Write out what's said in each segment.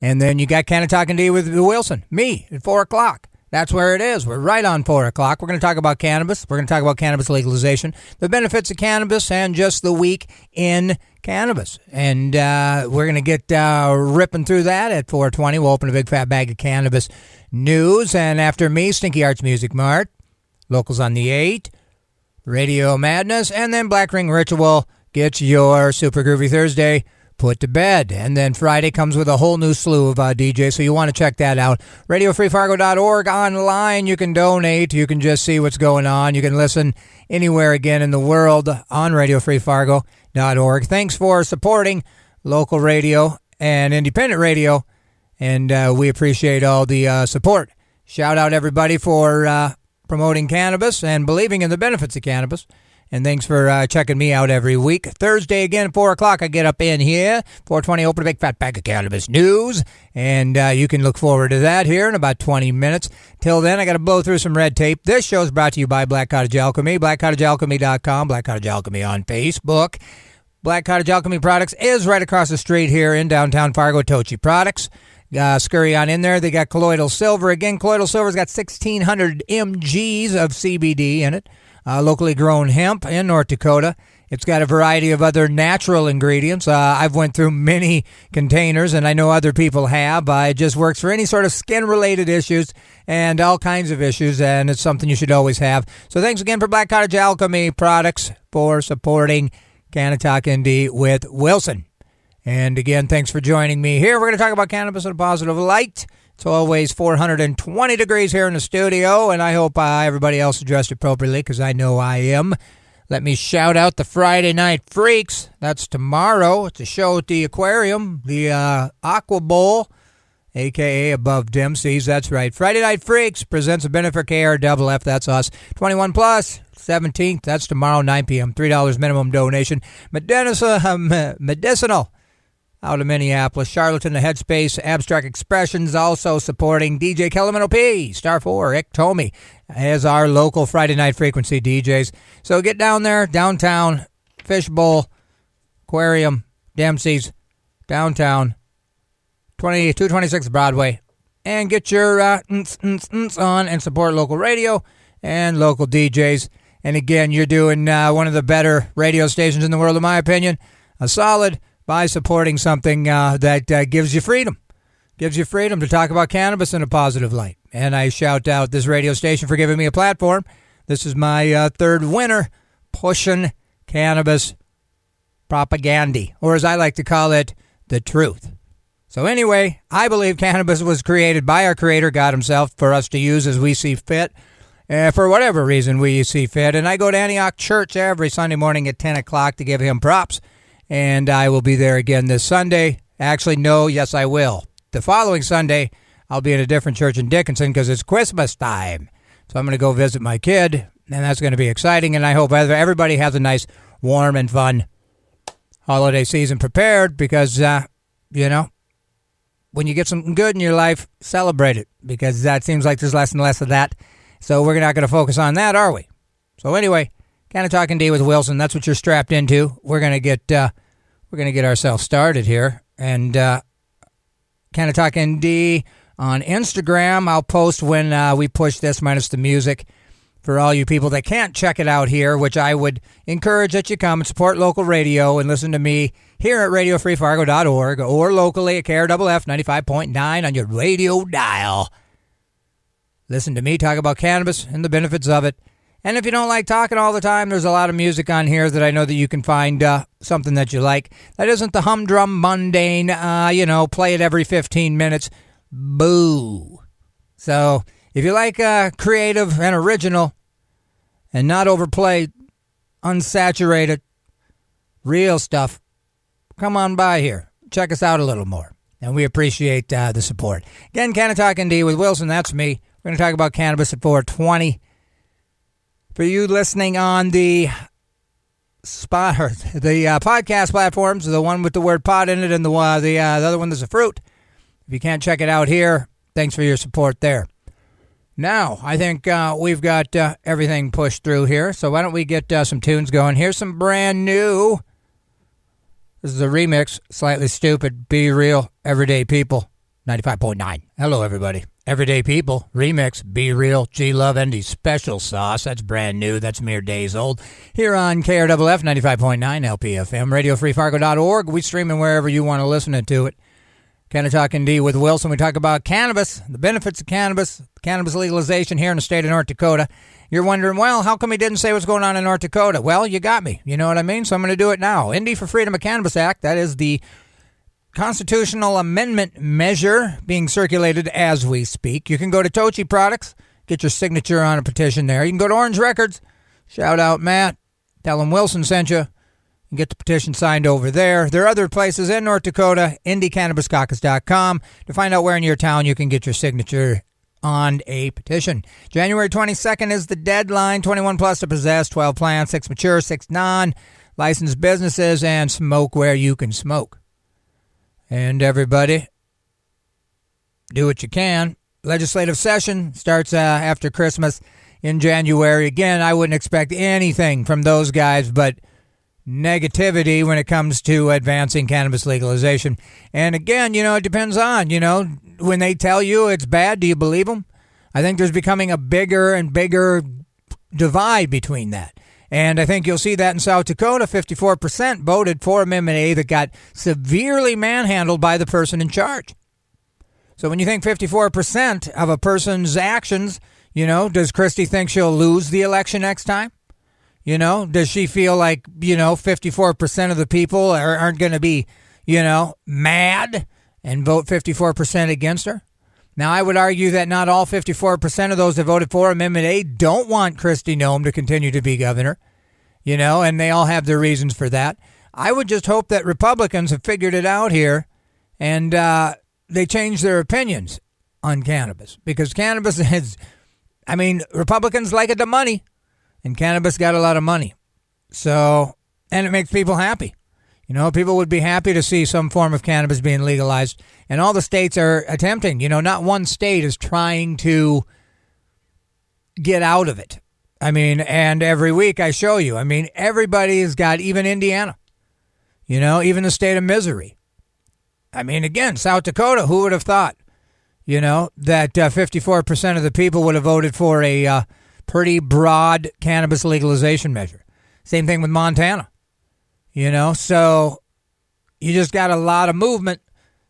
And then you got Canna-Talk ND with Wilson, me, at 4 o'clock. That's where it is. We're right on 4 o'clock. We're going to talk about cannabis. We're going to talk about cannabis legalization, the benefits of cannabis, and just the week in cannabis. And we're going to get ripping through that at 4:20. We'll open a big fat bag of cannabis news. And after me, Stinky Arts Music Mart, Locals on the 8, Radio Madness, and then Black Ring Ritual gets your Super Groovy Thursday put to bed. And then Friday comes with a whole new slew of DJs, so you want to check that out. RadioFreeFargo.org online. You can donate. You can just see what's going on. You can listen anywhere again in the world on RadioFreeFargo.org. Thanks for supporting local radio and independent radio, and we appreciate all the support. Shout out everybody for promoting cannabis and believing in the benefits of cannabis. And thanks for checking me out every week. Thursday again at 4 o'clock, I get up in here. 4:20, open a big fat bag of cannabis news. And you can look forward to that here in about 20 minutes. Till then, I got to blow through some red tape. This show is brought to you by Black Cottage Alchemy, blackcottagealchemy.com, Black Cottage Alchemy on Facebook. Black Cottage Alchemy Products is right across the street here in downtown Fargo, Tochi Products. Scurry on in there. They got colloidal silver. Again, colloidal silver's got 1,600 mgs of CBD in it. Locally grown hemp in North Dakota. It's got a variety of other natural ingredients. I've went through many containers, and I know other people have. It just works for any sort of skin-related issues and all kinds of issues, and it's something you should always have. So thanks again for Black Cottage Alchemy Products for supporting Canna-Talk ND with Wilson. And again, thanks for joining me here. We're going to talk about cannabis in a positive light. It's always 420 degrees here in the studio, and I hope everybody else is dressed appropriately, because I know I am. Let me shout out the Friday Night Freaks. That's tomorrow. It's a show at the aquarium, the Aqua Bowl, a.k.a. Above Dempsey's. That's right. Friday Night Freaks presents a benefit care, double F, that's us. 21 plus, 17th, that's tomorrow, 9 p.m., $3 minimum donation. Medicinal. Out of Minneapolis, Charlatan, the Headspace, Abstract Expressions, also supporting DJ Kelimano P, Star 4, Iktomi, as our local Friday Night Frequency DJs. So get down there, downtown, Fishbowl, Aquarium, Dempsey's, downtown, 226 Broadway, and get your on and support local radio and local DJs. And again, you're doing one of the better radio stations in the world, in my opinion, a solid, by supporting something that gives you freedom. Gives you freedom to talk about cannabis in a positive light. And I shout out this radio station for giving me a platform. This is my third winter pushing cannabis propaganda, or as I like to call it, the truth. So anyway, I believe cannabis was created by our Creator, God himself, for us to use as we see fit, for whatever reason we see fit. And I go to Antioch Church every Sunday morning at 10 o'clock to give him props. And I will be there again this Sunday. Actually, no, yes, I will. The following Sunday, I'll be in a different church in Dickinson because it's Christmas time. So I'm going to go visit my kid, and that's going to be exciting. And I hope everybody has a nice, warm, and fun holiday season prepared because, when you get something good in your life, celebrate it, because that seems like there's less and less of that. So we're not going to focus on that, are we? So anyway, Canna-Talk ND with Wilson. That's what you're strapped into. We're gonna get ourselves started here. And Canna-Talk ND on Instagram. I'll post when we push this minus the music for all you people that can't check it out here, which I would encourage that you come and support local radio and listen to me here at RadioFreeFargo.org or locally at KRFF 95.9 on your radio dial. Listen to me talk about cannabis and the benefits of it. And if you don't like talking all the time, there's a lot of music on here that I know that you can find something that you like. That isn't the humdrum, mundane, play it every 15 minutes. Boo. So if you like creative and original and not overplayed, unsaturated, real stuff, come on by here. Check us out a little more. And we appreciate the support. Again, Canna-Talk ND with Wilson. That's me. We're going to talk about cannabis at 4:20. For you listening on the podcast platforms, the one with the word pot in it and the other one that's a fruit. If you can't check it out here, thanks for your support there. Now, I think we've got everything pushed through here, so why don't we get some tunes going. Here's some brand new. This is a remix, Slightly Stupid, Be Real, Everyday People. 95.9. Hello, everybody. Everyday People, Remix, Be Real, G-Love, ND Special Sauce. That's brand new. That's mere days old. Here on KRFF 95.9 LPFM, RadioFreeFargo.org. We streaming wherever you want to listen to it. Canna-Talk ND with Wilson. We talk about cannabis, the benefits of cannabis legalization here in the state of North Dakota. You're wondering, well, how come he didn't say what's going on in North Dakota? Well, you got me. You know what I mean? So I'm going to do it now. ND for Freedom of Cannabis Act. That is the constitutional amendment measure being circulated as we speak. You can go to Tochi Products, get your signature on a petition there. You can go to Orange Records, shout out Matt, tell him Wilson sent you, and get the petition signed over there. There are other places in North Dakota, IndieCannabisCaucus.com, to find out where in your town you can get your signature on a petition. January 22nd is the deadline, 21 plus to possess, 12 plants, 6 mature, 6 non, licensed businesses, and smoke where you can smoke. And everybody, do what you can. Legislative session starts after Christmas in January. Again, I wouldn't expect anything from those guys but negativity when it comes to advancing cannabis legalization. And again, it depends on, when they tell you it's bad, do you believe them? I think there's becoming a bigger and bigger divide between that. And I think you'll see that in South Dakota, 54% voted for Amendment A that got severely manhandled by the person in charge. So when you think 54% of a person's actions, does Christie think she'll lose the election next time? Does she feel like, 54% of the people aren't going to be, mad and vote 54% against her? Now, I would argue that not all 54% of those that voted for Amendment A don't want Kristi Noem to continue to be governor, and they all have their reasons for that. I would just hope that Republicans have figured it out here and they change their opinions on cannabis, because cannabis is, Republicans like it the money, and cannabis got a lot of money. So, and it makes people happy. People would be happy to see some form of cannabis being legalized. And all the states are attempting. Not one state is trying to get out of it. And every week I show you. Everybody has got, even Indiana. Even the state of Missouri. Again, South Dakota, who would have thought, that 54% of the people would have voted for a pretty broad cannabis legalization measure. Same thing with Montana. So you just got a lot of movement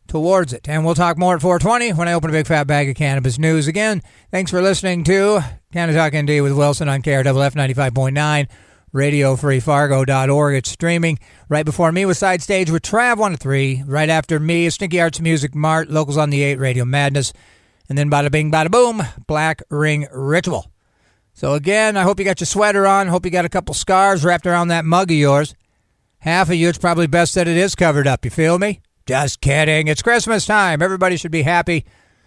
towards it. And we'll talk more at 4:20 when I open a big fat bag of cannabis news. Again, thanks for listening to Canna-Talk ND with Wilson on KRFF 95.9, RadioFreeFargo.org. It's streaming. Right before me was Side Stage with Trav 1 to 3. Right after me is Stinky Arts Music Mart, Locals on the 8, Radio Madness. And then bada bing, bada boom, Black Ring Ritual. So again, I hope you got your sweater on. Hope you got a couple scarves wrapped around that mug of yours. Half of you, it's probably best that it is covered up. You feel me? Just kidding. It's Christmas time. Everybody should be happy.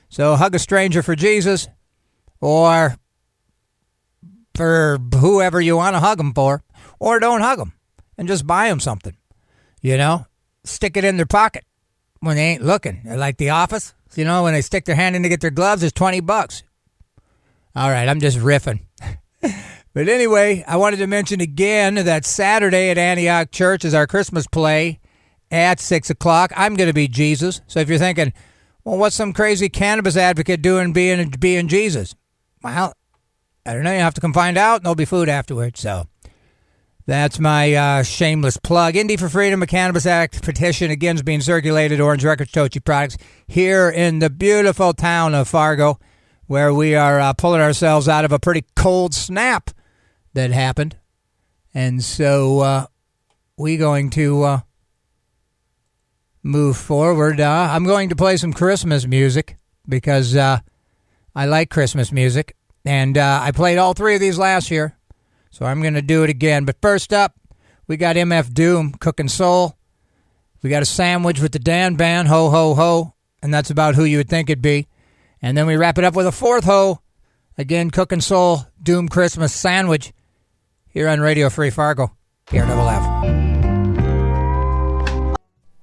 So hug a stranger for Jesus, or for whoever you want to hug them for, or don't hug them and just buy them something. Stick it in their pocket when they ain't looking. They're like The Office. When they stick their hand in to get their gloves, it's $20. All right, I'm just riffing. But anyway, I wanted to mention again that Saturday at Antioch Church is our Christmas play at 6 o'clock. I'm going to be Jesus. So if you're thinking, well, what's some crazy cannabis advocate doing being Jesus? Well, I don't know. You have to come find out, and there'll be food afterwards. So that's my shameless plug. Indie for Freedom, a Cannabis Act petition, again, is being circulated. Orange Records, Tochi Products, here in the beautiful town of Fargo, where we are pulling ourselves out of a pretty cold snap that happened. And so we're going to move forward. I'm going to play some Christmas music because I like Christmas music. And I played all three of these last year, so I'm going to do it again. But first up, we got MF Doom, Cookin' Soul. We got a sandwich with the Dan Band, Ho Ho Ho, and that's about who you would think it'd be. And then we wrap it up with a fourth ho, again, Cookin' Soul, Doom Christmas Sandwich, here on Radio Free Fargo, KRFF.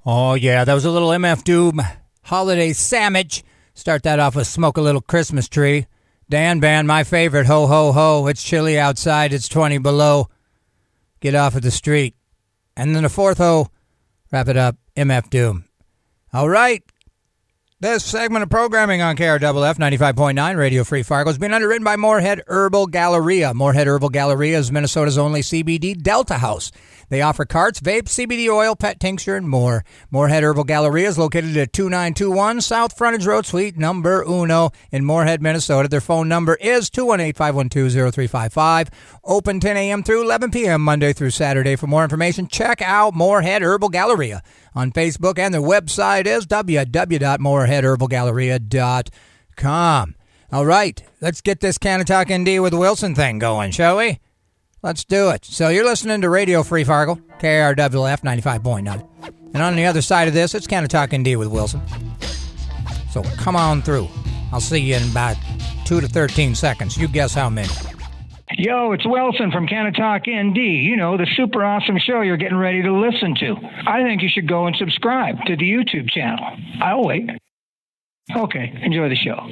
Oh yeah, that was a little MF Doom holiday sandwich. Start that off with Smoke a Little Christmas Tree. Dan Band, my favorite, Ho Ho Ho. It's chilly outside, it's 20 below. Get off of the street. And then the fourth ho, wrap it up, MF Doom. All right. This segment of programming on KRFF 95.9 Radio Free Fargo has been underwritten by Moorhead Herbal Galleria. Moorhead Herbal Galleria is Minnesota's only CBD Delta house. They offer carts, vapes, CBD oil, pet tincture, and more. Moorhead Herbal Galleria is located at 2921 South Frontage Road, Suite number 1 in Moorhead, Minnesota. Their phone number is 218-512-0355. Open 10 a.m. through 11 p.m. Monday through Saturday. For more information, check out Moorhead Herbal Galleria on Facebook, and their website is www.moorheadherbalgalleria.com. All right, let's get this Canna-Talk ND with Wilson thing going, shall we? Let's do it. So you're listening to Radio Free Fargo, KRWF 95.9. And on the other side of this, it's Canna-Talk ND with Wilson. So come on through. I'll see you in about 2 to 13 seconds. You guess how many. Yo, it's Wilson from Canna-Talk ND. You know, the super awesome show you're getting ready to listen to. I think you should go and subscribe to the YouTube channel. I'll wait. Okay, enjoy the show.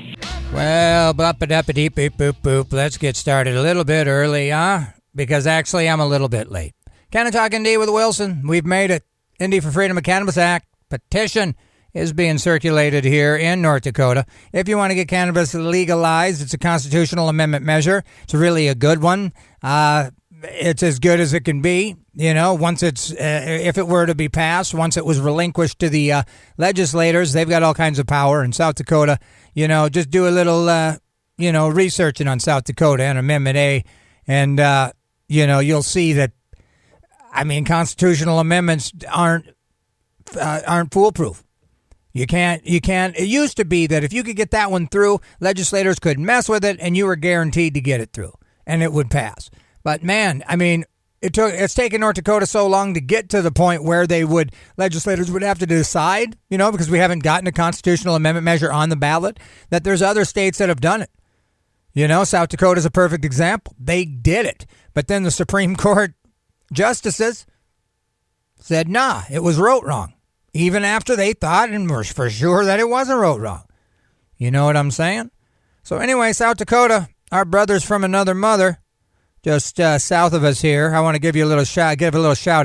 Well, bop-a-dap-a-deep, boop, boop, boop. Let's get started a little bit early, huh? Because actually I'm a little bit late. Canna-Talk ND with Wilson. We've made it. ND for Freedom of Cannabis Act petition is being circulated here in North Dakota. If you want to get cannabis legalized, it's a constitutional amendment measure. It's really a good one. It's as good as it can be. You know, once it's, if it were to be passed, once it was relinquished to the legislators, they've got all kinds of power. In South Dakota, you know, just do a little, researching on South Dakota and Amendment A, and, you'll see that, constitutional amendments aren't foolproof. You can't, it used to be that if you could get that one through, legislators could mess with it and you were guaranteed to get it through and it would pass. But man, it's taken North Dakota so long to get to the point where legislators would have to decide, because we haven't gotten a constitutional amendment measure on the ballot, that there's other states that have done it. South Dakota is a perfect example. They did it. But then the Supreme Court justices said, nah, it was wrote wrong. Even after they thought and were for sure that it wasn't wrote wrong. You know what I'm saying? So anyway, South Dakota, our brothers from another mother, just south of us here. I want to give a little shout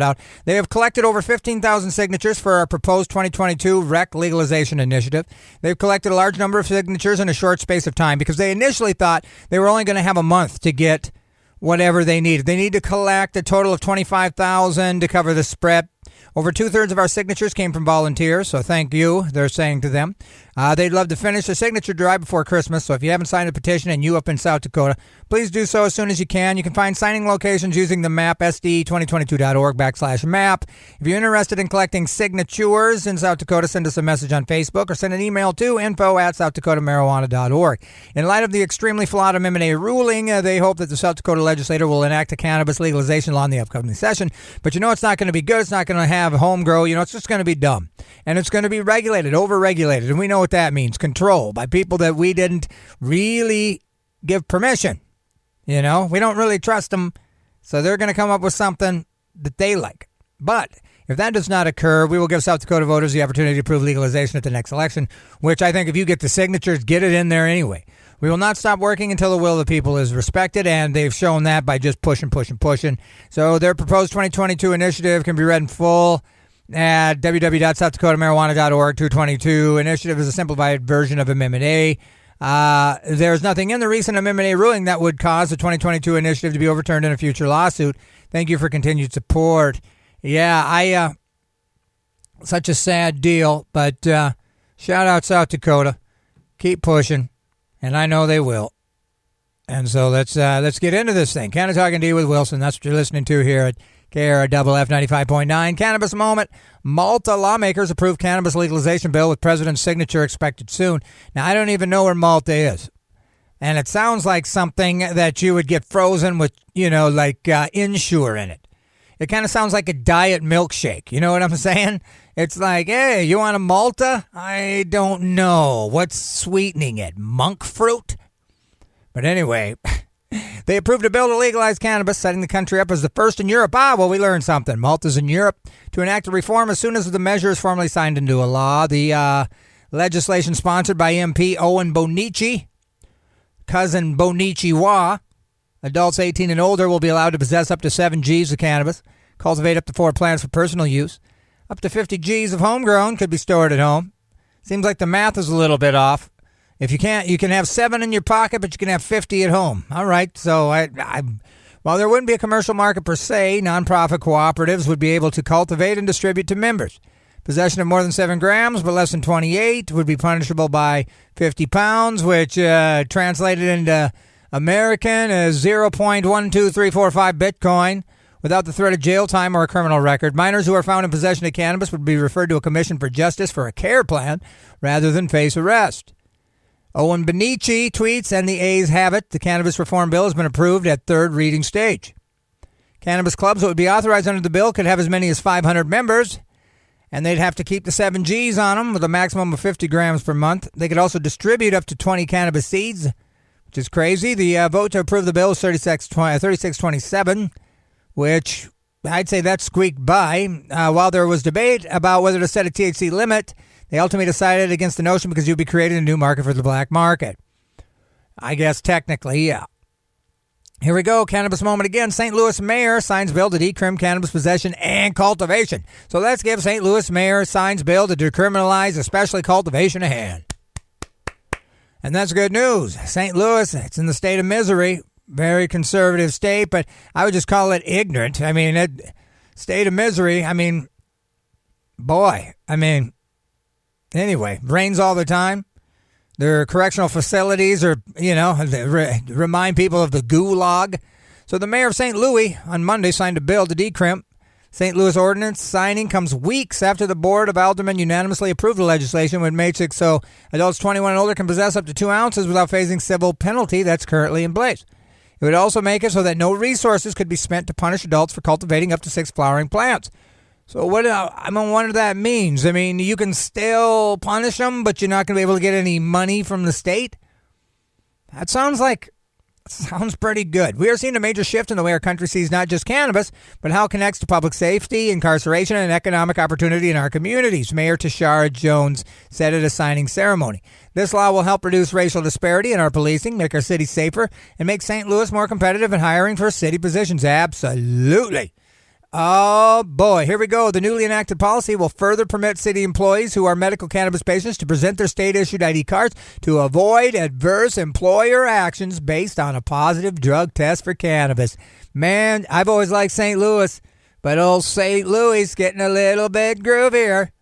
out. They have collected over 15,000 signatures for our proposed 2022 rec legalization initiative. They've collected a large number of signatures in a short space of time because they initially thought they were only going to have a month to get whatever they needed. They need to collect a total of 25,000 to cover the spread. Over 2/3 of our signatures came from volunteers, so thank you, they're saying to them. They'd love to finish the signature drive before Christmas, so if you haven't signed a petition and you up in South Dakota, please do so as soon as you can. You can find signing locations using the map, sd2022.org/map. If you're interested in collecting signatures in South Dakota, send us a message on Facebook or send an email to info@southdakota.marijuana.org. In light of the extremely flawed Amendment A ruling, they hope that the South Dakota legislature will enact a cannabis legalization law in the upcoming session. But it's not going to be good. It's not going to have home grow. It's just going to be dumb. And it's going to be regulated, over-regulated. And we know what that means. Control by people that we didn't really give permission. We don't really trust them. So they're going to come up with something that they like. But if that does not occur, we will give South Dakota voters the opportunity to approve legalization at the next election, which I think if you get the signatures, get it in there anyway. We will not stop working until the will of the people is respected, and they've shown that by just pushing. So their proposed 2022 initiative can be read in full at www.southdakota.marijuana.org. 222 initiative is a simplified version of Amendment A. There's nothing in the recent Amendment A ruling that would cause the 2022 initiative to be overturned in a future lawsuit. Thank you for continued support. Yeah, such a sad deal, but shout out South Dakota. Keep pushing. And I know they will. And so let's get into this thing. Canna-Talk ND with Wilson. That's what you're listening to here at KRFF 95.9. Cannabis Moment. Malta lawmakers approve cannabis legalization bill with president's signature expected soon. Now, I don't even know where Malta is. And it sounds like something that you would get frozen with, Ensure in it. It kind of sounds like a diet milkshake. You know what I'm saying? It's like, hey, you want a Malta? I don't know. What's sweetening it? Monk fruit? But anyway, they approved a bill to legalize cannabis, setting the country up as the first in Europe. We learned something. Malta's in Europe to enact a reform as soon as the measure is formally signed into a law. The legislation sponsored by MP Owen Bonici, cousin Bonici Wa. Adults 18 and older will be allowed to possess up to 7 Gs of cannabis, cultivate up to 4 plants for personal use. Up to 50 Gs of homegrown could be stored at home. Seems like the math is a little bit off. If you can't, you can have 7 in your pocket, but you can have 50 at home. All right, so while there wouldn't be a commercial market per se, nonprofit cooperatives would be able to cultivate and distribute to members. Possession of more than 7 grams but less than 28 would be punishable by 50 pounds, which translated into American is 0.12345 Bitcoin. Without the threat of jail time or a criminal record, minors who are found in possession of cannabis would be referred to a commission for justice for a care plan rather than face arrest. Owen Benici tweets, and the A's have it. The cannabis reform bill has been approved at third reading stage. Cannabis clubs that would be authorized under the bill could have as many as 500 members, and they'd have to keep the 7 Gs on them with a maximum of 50 grams per month. They could also distribute up to 20 cannabis seeds, which is crazy. The vote to approve the bill is 3627, which I'd say that squeaked by. While there was debate about whether to set a THC limit, they ultimately decided against the notion because you'd be creating a new market for the black market. I guess technically, yeah. Here we go, cannabis moment again. St. Louis mayor signs bill to decrim cannabis possession and cultivation. So let's give St. Louis mayor signs bill to decriminalize, especially cultivation, a hand. And that's good news. St. Louis, it's in the state of misery. Very conservative state, but I would just call it ignorant. I mean, state of misery. I mean, boy. I mean, anyway, rains all the time. Their correctional facilities are, remind people of the gulag. So the mayor of St. Louis on Monday signed a bill to decrim. St. Louis ordinance signing comes weeks after the Board of Aldermen unanimously approved the legislation, which makes it so adults 21 and older can possess up to 2 ounces without facing civil penalty that's currently in place. It would also make it so that no resources could be spent to punish adults for cultivating up to 6 flowering plants. So what that means. I mean, you can still punish them, but you're not going to be able to get any money from the state? That sounds pretty good. We are seeing a major shift in the way our country sees not just cannabis, but how it connects to public safety, incarceration, and economic opportunity in our communities, Mayor Tishaura Jones said at a signing ceremony. This law will help reduce racial disparity in our policing, make our city safer, and make St. Louis more competitive in hiring for city positions. Absolutely. Oh, boy. Here we go. The newly enacted policy will further permit city employees who are medical cannabis patients to present their state-issued ID cards to avoid adverse employer actions based on a positive drug test for cannabis. Man, I've always liked St. Louis, but old St. Louis is getting a little bit groovier.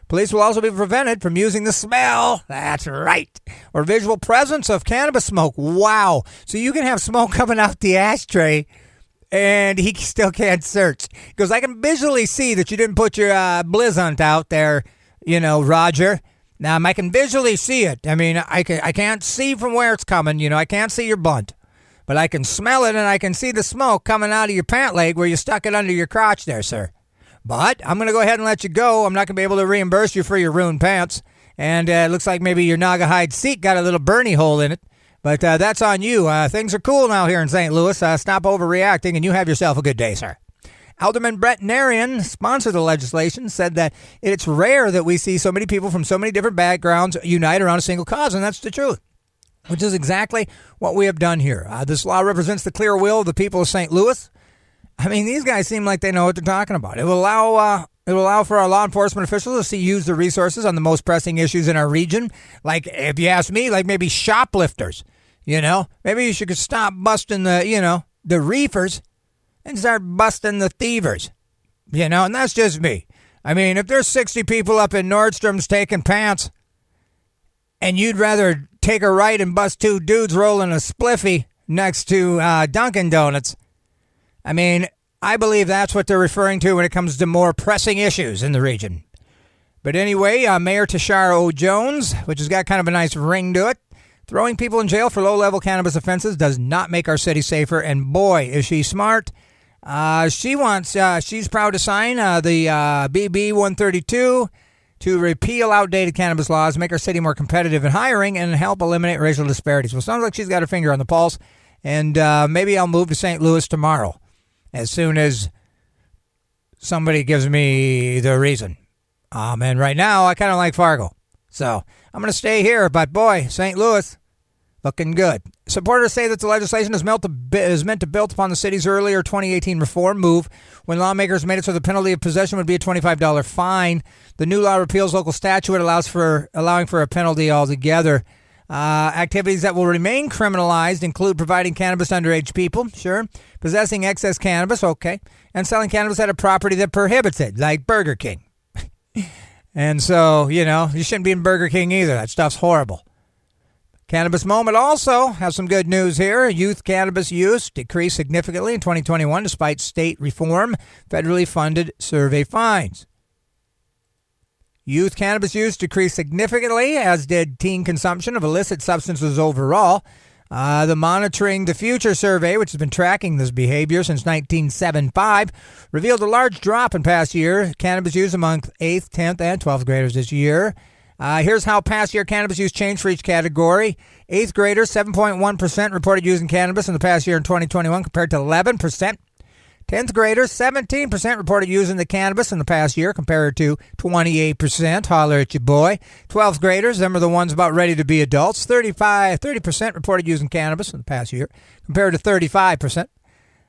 Police will also be prevented from using the smell, that's right, or visual presence of cannabis smoke. Wow. So you can have smoke coming out the ashtray, and he still can't search. Because I can visually see that you didn't put your Blizzant out there, Roger. Now, I can visually see it. I mean, I can't see from where it's coming. I can't see your blunt. But I can smell it, and I can see the smoke coming out of your pant leg where you stuck it under your crotch there, sir. But I'm going to go ahead and let you go. I'm not going to be able to reimburse you for your ruined pants. And it looks like maybe your Naugahyde seat got a little Bernie hole in it. But that's on you. Things are cool now here in St. Louis. Stop overreacting, and you have yourself a good day, sir. Alderman Brett Narian, sponsor of the legislation, said that it's rare that we see so many people from so many different backgrounds unite around a single cause, and that's the truth, which is exactly what we have done here. This law represents the clear will of the people of St. Louis. I mean, these guys seem like they know what they're talking about. It will allow for our law enforcement officials to use the resources on the most pressing issues in our region. Like, if you ask me, like maybe shoplifters, Maybe you should stop busting the reefers and start busting the thievers, and that's just me. I mean, if there's 60 people up in Nordstrom's taking pants and you'd rather take a right and bust 2 dudes rolling a spliffy next to Dunkin' Donuts, I mean, I believe that's what they're referring to when it comes to more pressing issues in the region. But anyway, Mayor Tishaura Jones, which has got kind of a nice ring to it, throwing people in jail for low-level cannabis offenses does not make our city safer, and boy, is she smart. She's proud to sign the BB 132 to repeal outdated cannabis laws, make our city more competitive in hiring, and help eliminate racial disparities. Well, sounds like she's got her finger on the pulse, and maybe I'll move to St. Louis tomorrow as soon as somebody gives me the reason. And right now, I kind of like Fargo. So I'm going to stay here, but boy, St. Louis, Looking good. Supporters say that the legislation is meant to build upon the city's earlier 2018 reform move when lawmakers made it so the penalty of possession would be a $25 fine. The new law repeals local statute allowing for a penalty altogether. Activities that will remain criminalized include providing cannabis to underage people, sure, possessing excess cannabis, okay, and selling cannabis at a property that prohibits it, like Burger King. And so, you shouldn't be in Burger King either. That stuff's horrible. Cannabis Moment also has some good news here. Youth cannabis use decreased significantly in 2021 despite state reform, federally funded survey finds. Youth cannabis use decreased significantly, as did teen consumption of illicit substances overall. The Monitoring the Future survey, which has been tracking this behavior since 1975, revealed a large drop in past year cannabis use among 8th, 10th, and 12th graders this year. Here's how past year cannabis use changed for each category. 8th graders, 7.1% reported using cannabis in the past year in 2021 compared to 11%. 10th graders, 17% reported using the cannabis in the past year compared to 28%. Holler at your boy. 12th graders, them are the ones about ready to be adults. 30% reported using cannabis in the past year compared to 35%.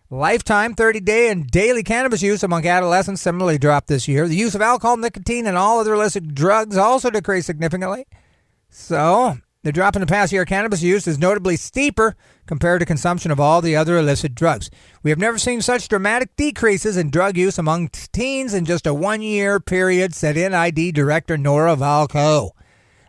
Lifetime 30-day and daily cannabis use among adolescents similarly dropped this year. The use of alcohol, nicotine, and all other illicit drugs also decreased significantly. So, the drop in the past year cannabis use is notably steeper compared to consumption of all the other illicit drugs. We have never seen such dramatic decreases in drug use among teens in just a one-year period, said NID Director Nora Valco.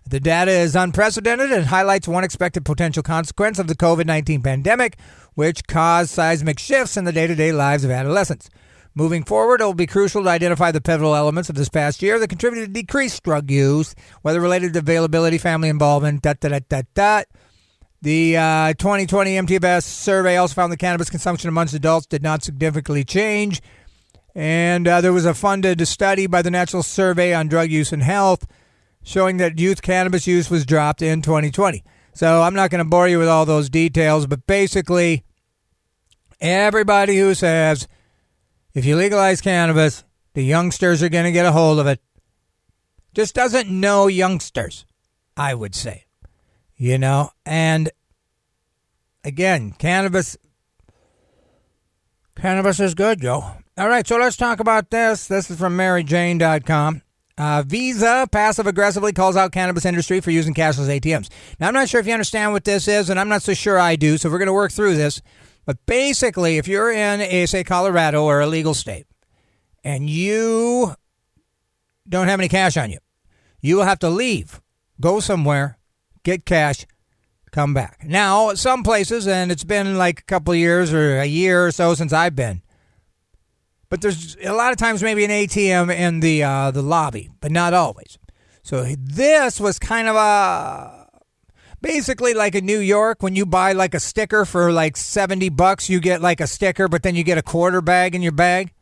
The data is unprecedented and highlights one expected potential consequence of the COVID-19 pandemic, which caused seismic shifts in the day-to-day lives of adolescents. Moving forward, it will be crucial to identify the pivotal elements of this past year that contributed to decreased drug use, whether related to availability, family involvement, The 2020 MTBS survey also found that cannabis consumption amongst adults did not significantly change. And there was a funded study by the National Survey on Drug Use and Health showing that youth cannabis use was dropped in 2020. So I'm not going to bore you with all those details, but basically, everybody who says, if you legalize cannabis, the youngsters are going to get a hold of it, just doesn't know youngsters, I would say. And again, cannabis is good, yo. All right, so let's talk about this. This is from MaryJane.com. Visa passive-aggressively calls out cannabis industry for using cashless ATMs. Now, I'm not sure if you understand what this is, and I'm not so sure I do, so we're going to work through this. But basically, if you're in, say, Colorado or a legal state, and you don't have any cash on you, you will have to leave, go somewhere, get cash, come back. Now, some places, and it's been like a couple of years or a year or so since I've been, but there's a lot of times maybe an ATM in the lobby, but not always. So this was kind of basically like in New York, when you buy like a sticker for like $70, you get like a sticker, but then you get a quarter bag in your bag.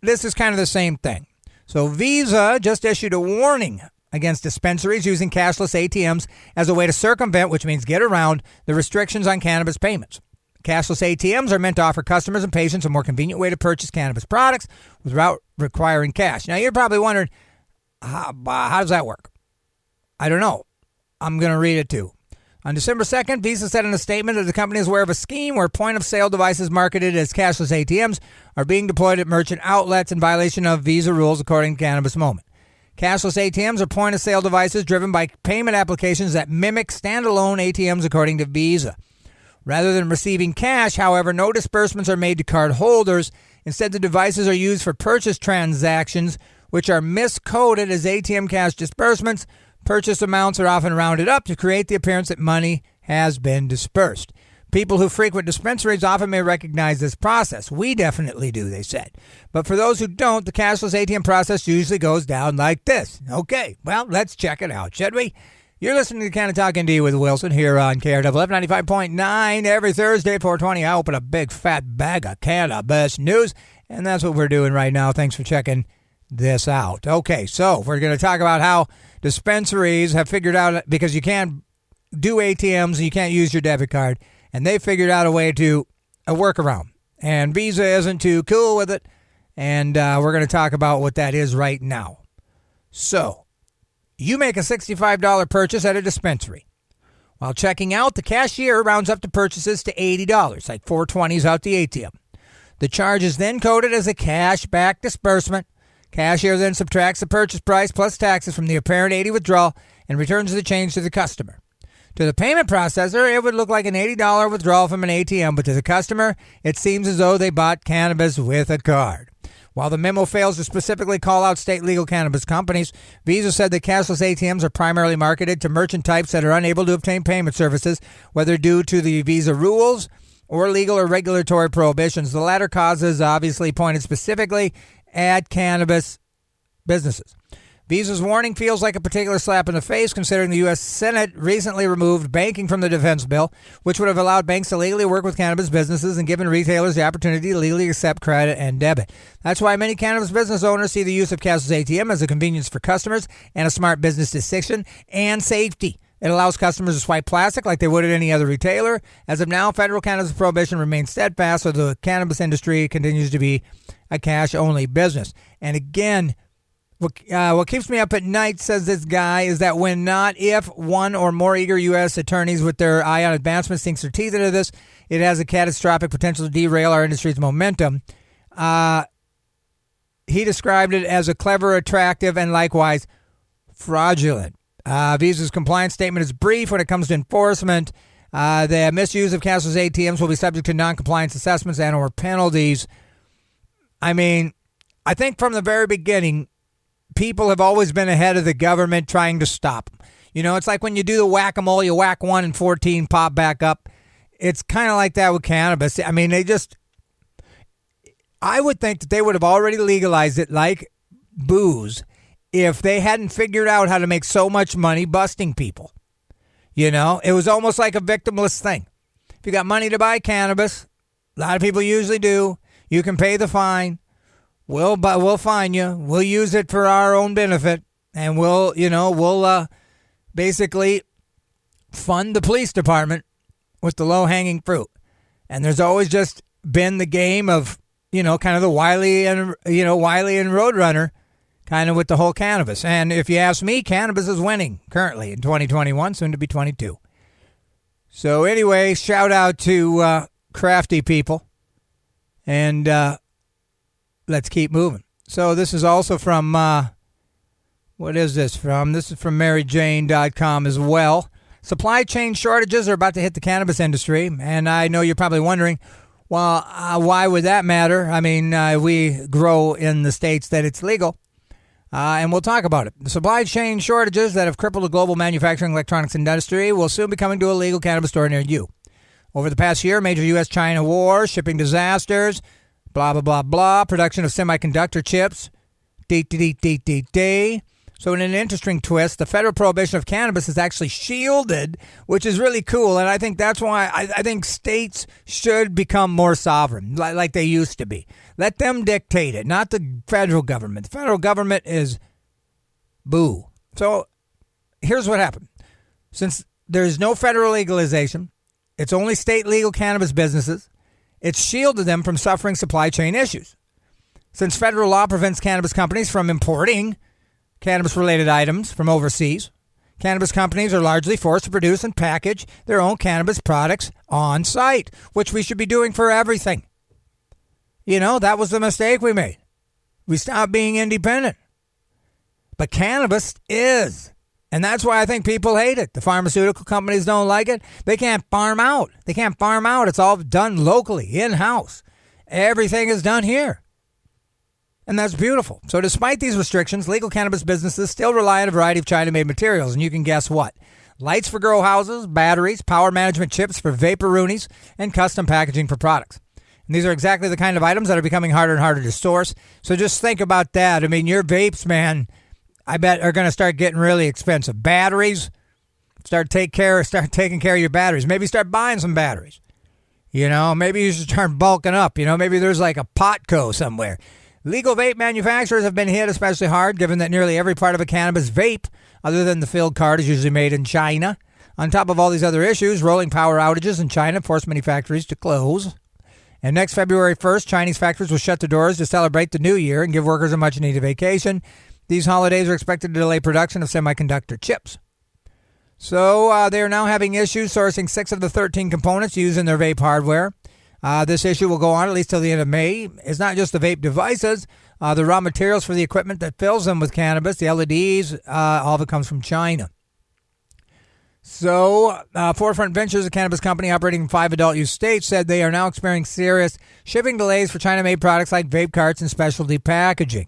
This is kind of the same thing. So Visa just issued a warning against dispensaries using cashless ATMs as a way to circumvent, which means get around, the restrictions on cannabis payments. Cashless ATMs are meant to offer customers and patients a more convenient way to purchase cannabis products without requiring cash. Now, you're probably wondering, how does that work? I don't know. I'm going to read it too. On December 2nd, Visa said in a statement that the company is aware of a scheme where point-of-sale devices marketed as cashless ATMs are being deployed at merchant outlets in violation of Visa rules, according to Cannabis Moment. Cashless ATMs are point-of-sale devices driven by payment applications that mimic standalone ATMs, according to Visa. Rather than receiving cash, however, no disbursements are made to card holders. Instead, the devices are used for purchase transactions, which are miscoded as ATM cash disbursements. Purchase amounts are often rounded up to create the appearance that money has been dispersed. People who frequent dispensaries often may recognize this process. We definitely do, they said. But for those who don't, the cashless ATM process usually goes down like this. Okay, well, let's check it out, should we? You're listening to Canna-Talk ND with Wilson here on KRWF 95.9. Every Thursday at 4:20, I open a big fat bag of cannabis news, and that's what we're doing right now. Thanks for checking this out. Okay, so we're going to talk about how dispensaries have figured out, because you can't do ATMs and you can't use your debit card, and they figured out a workaround. And Visa isn't too cool with it, and we're going to talk about what that is right now. So, you make a $65 purchase at a dispensary. While checking out, the cashier rounds up the purchases to $80, like $4.20s out the ATM. The charge is then coded as a cash-back disbursement. Cashier then subtracts the purchase price plus taxes from the apparent $80 withdrawal and returns the change to the customer. To the payment processor, it would look like an $80 withdrawal from an ATM, but to the customer, it seems as though they bought cannabis with a card. While the memo fails to specifically call out state legal cannabis companies, Visa said that cashless ATMs are primarily marketed to merchant types that are unable to obtain payment services, whether due to the Visa rules or legal or regulatory prohibitions. The latter causes obviously pointed specifically at cannabis businesses. Visa's warning feels like a particular slap in the face, considering the U.S. Senate recently removed banking from the defense bill, which would have allowed banks to legally work with cannabis businesses and given retailers the opportunity to legally accept credit and debit. That's why many cannabis business owners see the use of cashless ATM as a convenience for customers and a smart business decision and safety. It allows customers to swipe plastic like they would at any other retailer. As of now, federal cannabis prohibition remains steadfast, so the cannabis industry continues to be a cash-only business. And again, what keeps me up at night, says this guy, is that when not if one or more eager U.S. attorneys with their eye on advancement sinks their teeth into this, it has a catastrophic potential to derail our industry's momentum. He described it as a clever, attractive, and likewise fraudulent. Visa's compliance statement is brief when it comes to enforcement. The misuse of cashless ATMs will be subject to non-compliance assessments and or penalties. I mean, I think from the very beginning, people have always been ahead of the government trying to stop them. You know, it's like when you do the whack-a-mole, you whack 1 and 14 pop back up. It's kind of like that with cannabis. I mean, I would think that they would have already legalized it like booze if they hadn't figured out how to make so much money busting people. You know, it was almost like a victimless thing. If you got money to buy cannabis, a lot of people usually do, you can pay the fine. We'll fine you. We'll use it for our own benefit, and we'll basically fund the police department with the low-hanging fruit. And there's always just been the game of, kind of the Wiley and Roadrunner, kind of with the whole cannabis. And if you ask me, cannabis is winning currently in 2021, soon to be 22. So anyway, shout out to crafty people, and let's keep moving. So this is also from, what is this from? This is from MaryJane.com as well. Supply chain shortages are about to hit the cannabis industry, and I know you're probably wondering, well, why would that matter? I mean, we grow in the states that it's legal, and we'll talk about it. The supply chain shortages that have crippled the global manufacturing electronics industry will soon be coming to a legal cannabis store near you. Over the past year, major U.S.-China war, shipping disasters, blah, blah, blah, blah, production of semiconductor chips, So in an interesting twist, the federal prohibition of cannabis is actually shielded, which is really cool. And I think that's why I think states should become more sovereign, like they used to be. Let them dictate it, not the federal government. The federal government is boo. So here's what happened. Since there's no federal legalization, it's only state legal cannabis businesses. It's shielded them from suffering supply chain issues. Since federal law prevents cannabis companies from importing cannabis-related items from overseas, cannabis companies are largely forced to produce and package their own cannabis products on site, which we should be doing for everything. That was the mistake we made. We stopped being independent. But cannabis is. And that's why I think people hate it. The pharmaceutical companies don't like it. They can't farm out. It's all done locally, in-house. Everything is done here. And that's beautiful. So despite these restrictions, legal cannabis businesses still rely on a variety of China-made materials. And you can guess what? Lights for grow houses, batteries, power management chips for vaperoonies, and custom packaging for products. And these are exactly the kind of items that are becoming harder and harder to source. So just think about that. I mean, your vapes, man, I bet are going to start getting really expensive. Batteries, start taking care of your batteries. Maybe start buying some batteries. Maybe you should start bulking up. Maybe there's like a Potco somewhere. Legal vape manufacturers have been hit especially hard, given that nearly every part of a cannabis vape, other than the filled card, is usually made in China. On top of all these other issues, rolling power outages in China force many factories to close. And next February 1st, Chinese factories will shut their doors to celebrate the new year and give workers a much-needed vacation. These holidays are expected to delay production of semiconductor chips. So they are now having issues sourcing 6 of the 13 components used in their vape hardware. This issue will go on at least till the end of May. It's not just the vape devices, the raw materials for the equipment that fills them with cannabis, the LEDs, all of it comes from China. So, Forefront Ventures, a cannabis company operating in 5 adult-use states, said they are now experiencing serious shipping delays for China-made products like vape carts and specialty packaging.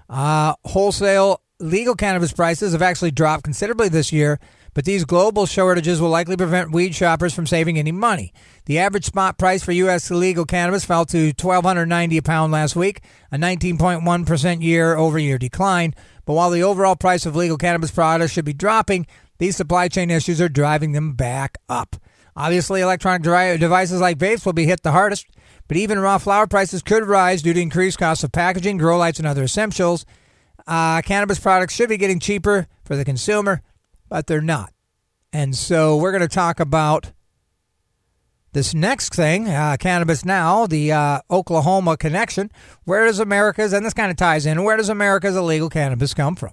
Wholesale legal cannabis prices have actually dropped considerably this year, but these global shortages will likely prevent weed shoppers from saving any money. The average spot price for U.S. legal cannabis fell to $1,290 a pound last week, a 19.1% year-over-year decline. But while the overall price of legal cannabis products should be dropping, these supply chain issues are driving them back up. Obviously, electronic devices like vapes will be hit the hardest, but even raw flower prices could rise due to increased costs of packaging, grow lights, and other essentials. Cannabis products should be getting cheaper for the consumer, but they're not. And so we're going to talk about this next thing, Cannabis Now, the Oklahoma connection. Where does America's, and this kind of ties in, where does America's illegal cannabis come from?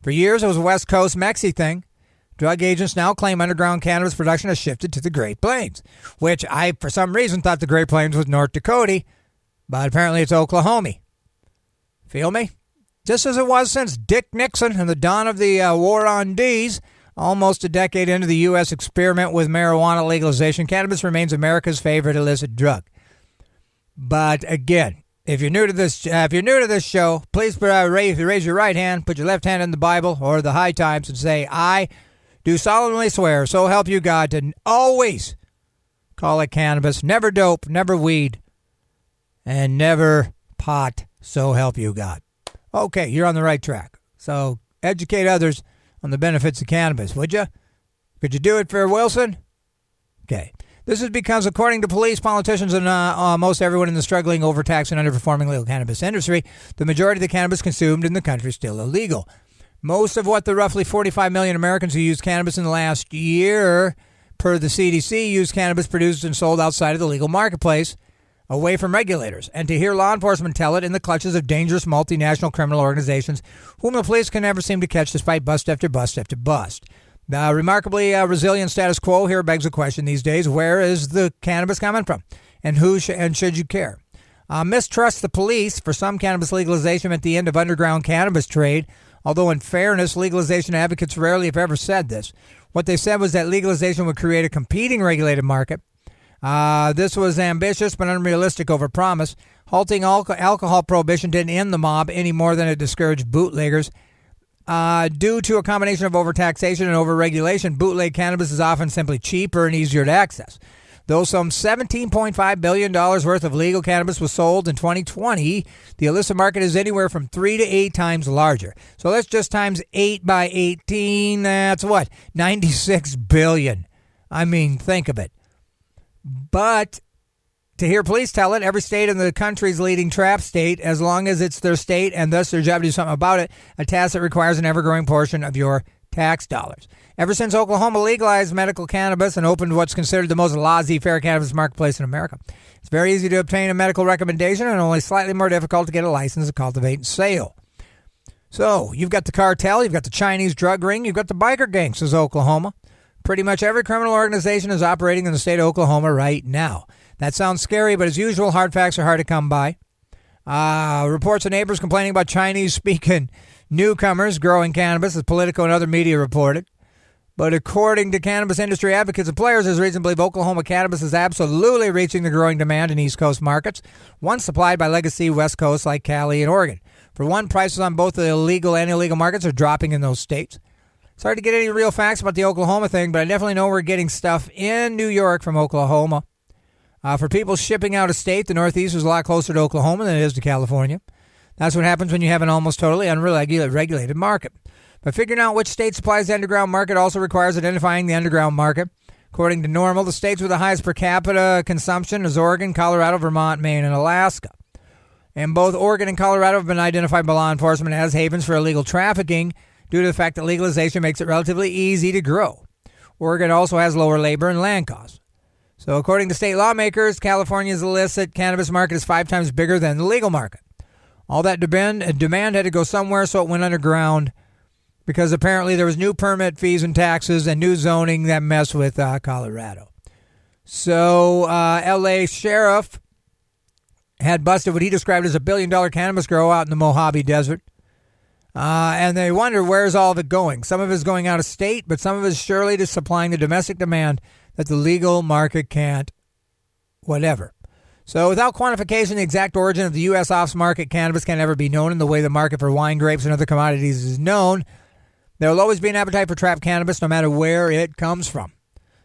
For years, it was a West Coast Mexi thing. Drug agents now claim underground cannabis production has shifted to the Great Plains, which I, for some reason, thought the Great Plains was North Dakota, but apparently it's Oklahoma. Feel me? Just as it was since Dick Nixon and the dawn of the War on D's, almost a decade into the U.S. experiment with marijuana legalization, cannabis remains America's favorite illicit drug. But again, if you're new to this show, please raise your right hand, put your left hand in the Bible or the High Times, and say, "I do solemnly swear, so help you God, to always call it cannabis, never dope, never weed, and never pot, so help you God." Okay, you're on the right track. So educate others on the benefits of cannabis, would you? Could you do it for Wilson? Okay. This is because, according to police, politicians, and most everyone in the struggling, overtaxed, and underperforming legal cannabis industry, the majority of the cannabis consumed in the country is still illegal. Most of what the roughly 45 million Americans who used cannabis in the last year, per the CDC, used cannabis produced and sold outside of the legal marketplace, away from regulators, and to hear law enforcement tell it in the clutches of dangerous multinational criminal organizations whom the police can never seem to catch despite bust after bust after bust. The remarkably resilient status quo here begs a question these days: where is the cannabis coming from, and who and should you care? Mistrust the police for some cannabis legalization at the end of underground cannabis trade, although in fairness, legalization advocates rarely, if ever, said this. What they said was that legalization would create a competing regulated market. This was ambitious but unrealistic overpromise. Halting alcohol prohibition didn't end the mob any more than it discouraged bootleggers. Due to a combination of overtaxation and overregulation, bootleg cannabis is often simply cheaper and easier to access. Though some $17.5 billion worth of legal cannabis was sold in 2020, the illicit market is anywhere from 3 to 8 times larger. So let's just times 8 by 18. That's what? 96 billion. I mean, think of it. But to hear police tell it, every state in the country's leading trap state, as long as it's their state and thus their job to do something about it, a task that requires an ever-growing portion of your tax dollars. Ever since Oklahoma legalized medical cannabis and opened what's considered the most laissez-faire cannabis marketplace in America, it's very easy to obtain a medical recommendation and only slightly more difficult to get a license to cultivate and sale. So, you've got the cartel, you've got the Chinese drug ring, you've got the biker gang, says Oklahoma. Pretty much every criminal organization is operating in the state of Oklahoma right now. That sounds scary, but as usual, hard facts are hard to come by. Reports of neighbors complaining about Chinese-speaking newcomers growing cannabis, as Politico and other media reported. But according to cannabis industry advocates and players, there's reason to believe Oklahoma cannabis is absolutely reaching the growing demand in East Coast markets, once supplied by legacy West Coast like Cali and Oregon. For one, prices on both the legal and illegal markets are dropping in those states. It's hard to get any real facts about the Oklahoma thing, but I definitely know we're getting stuff in New York from Oklahoma. For people shipping out of state, the Northeast is a lot closer to Oklahoma than it is to California. That's what happens when you have an almost totally unregulated market. But figuring out which state supplies the underground market also requires identifying the underground market. According to NORML, the states with the highest per capita consumption is Oregon, Colorado, Vermont, Maine, and Alaska. And both Oregon and Colorado have been identified by law enforcement as havens for illegal trafficking due to the fact that legalization makes it relatively easy to grow. Oregon also has lower labor and land costs. So according to state lawmakers, California's illicit cannabis market is 5 times bigger than the legal market. All that demand had to go somewhere, so it went underground. because apparently there was new permit fees and taxes and new zoning that mess with Colorado. So L.A. Sheriff had busted what he described as $1 billion cannabis grow out in the Mojave Desert. And they wonder, where's all of it going? Some of it is going out of state, but some of it is surely just supplying the domestic demand that the legal market can't, whatever. So without quantification, the exact origin of the U.S. off-market cannabis can never be known in the way the market for wine, grapes, and other commodities is known. There will always be an appetite for trapped cannabis no matter where it comes from.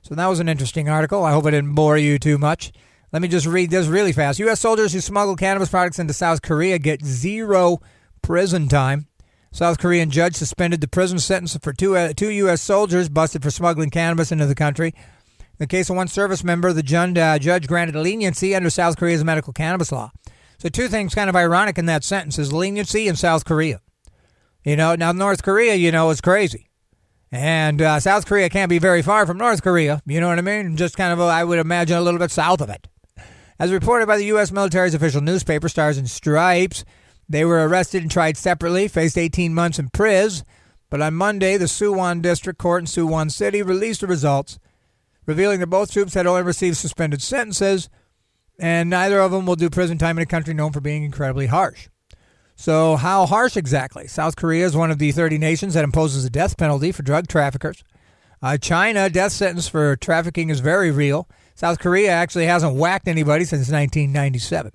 So that was an interesting article. I hope I didn't bore you too much. Let me just read this really fast. U.S. soldiers who smuggle cannabis products into South Korea get 0 prison time. South Korean judge suspended the prison sentence for two U.S. soldiers busted for smuggling cannabis into the country. In the case of one service member, the judge granted leniency under South Korea's medical cannabis law. So two things kind of ironic in that sentence is leniency and South Korea. Now North Korea, is crazy. And South Korea can't be very far from North Korea. You know what I mean? Just kind of, I would imagine, a little bit south of it. As reported by the U.S. military's official newspaper, Stars and Stripes, they were arrested and tried separately, faced 18 months in prison. But on Monday, the Suwon District Court in Suwon City released the results, revealing that both troops had only received suspended sentences, and neither of them will do prison time in a country known for being incredibly harsh. So how harsh exactly? South Korea is one of the 30 nations that imposes a death penalty for drug traffickers. China, death sentence for trafficking is very real. South Korea actually hasn't whacked anybody since 1997.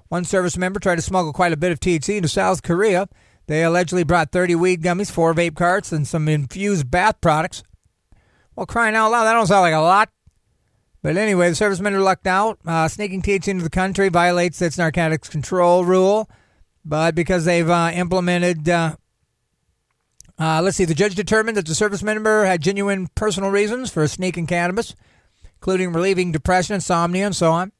One service member tried to smuggle quite a bit of THC into South Korea. They allegedly brought 30 weed gummies, 4 vape carts, and some infused bath products. Well, crying out loud, that don't sound like a lot. But anyway, the service member lucked out. Sneaking THC into the country violates its narcotics control rule. But because they've implemented... the judge determined that the service member had genuine personal reasons for sneaking cannabis, including relieving depression, insomnia, and so on.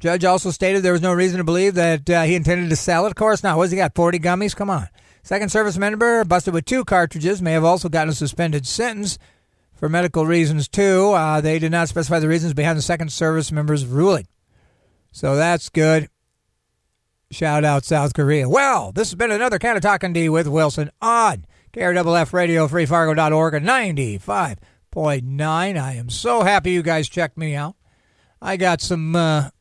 Judge also stated there was no reason to believe that he intended to sell it. Of course not. What's he got, 40 gummies? Come on. Second service member, busted with 2 cartridges, may have also gotten a suspended sentence for medical reasons, too. They did not specify the reasons behind the second service member's ruling. So that's good. Shout out South Korea. Well, this has been another Canna-Talk ND with Wilson on KRFF Radio Free Fargo.org at 95.9. I am so happy you guys checked me out. I got some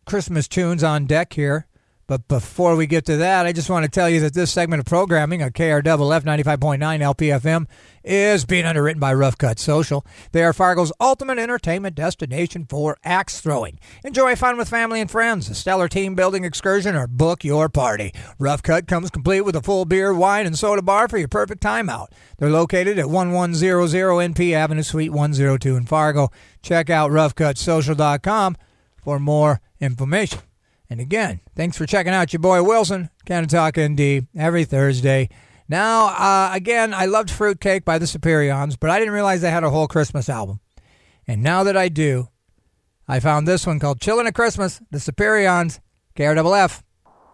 Christmas tunes on deck here. But before we get to that, I just want to tell you that this segment of programming on KRFF 95.9 LPFM is being underwritten by Rough Cut Social. They are Fargo's ultimate entertainment destination for axe throwing. Enjoy fun with family and friends, a stellar team-building excursion, or book your party. Rough Cut comes complete with a full beer, wine, and soda bar for your perfect time out. They're located at 1100 NP Avenue, Suite 102 in Fargo. Check out roughcutsocial.com for more information. And again, thanks for checking out your boy Wilson, Canna-Talk ND, every Thursday. Now, again, I loved Fruitcake by the Superions, but I didn't realize they had a whole Christmas album. And now that I do, I found this one called Chillin' at Christmas, the Superions, KRFF.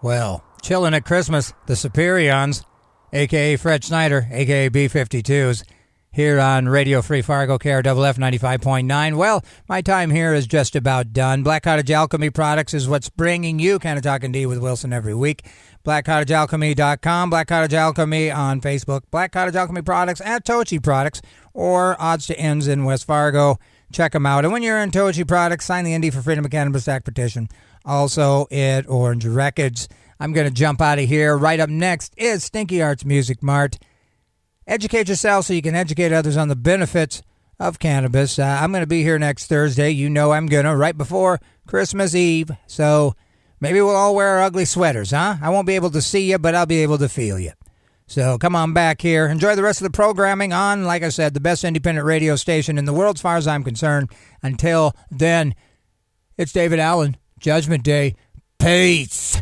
Well, Chillin' at Christmas, the Superions, a.k.a. Fred Schneider, a.k.a. B-52s, here on Radio Free Fargo, KRFF 95.9. Well, my time here is just about done. Black Cottage Alchemy Products is what's bringing you Canna-Talk ND with Wilson every week. BlackCottageAlchemy.com, Black Cottage Alchemy on Facebook, Black Cottage Alchemy Products at Tochi Products, or Odds to Ends in West Fargo. Check them out. And when you're in Tochi Products, sign the ND for Freedom of Cannabis Act petition. Also at Orange Records. I'm going to jump out of here. Right up next is Stinky Arts Music Mart. Educate yourself so you can educate others on the benefits of cannabis. I'm going to be here next Thursday. You know I'm going to, right before Christmas Eve. So maybe we'll all wear our ugly sweaters, huh? I won't be able to see you, but I'll be able to feel you. So come on back here. Enjoy the rest of the programming on, like I said, the best independent radio station in the world as far as I'm concerned. Until then, it's David Allen, Judgment Day. Peace.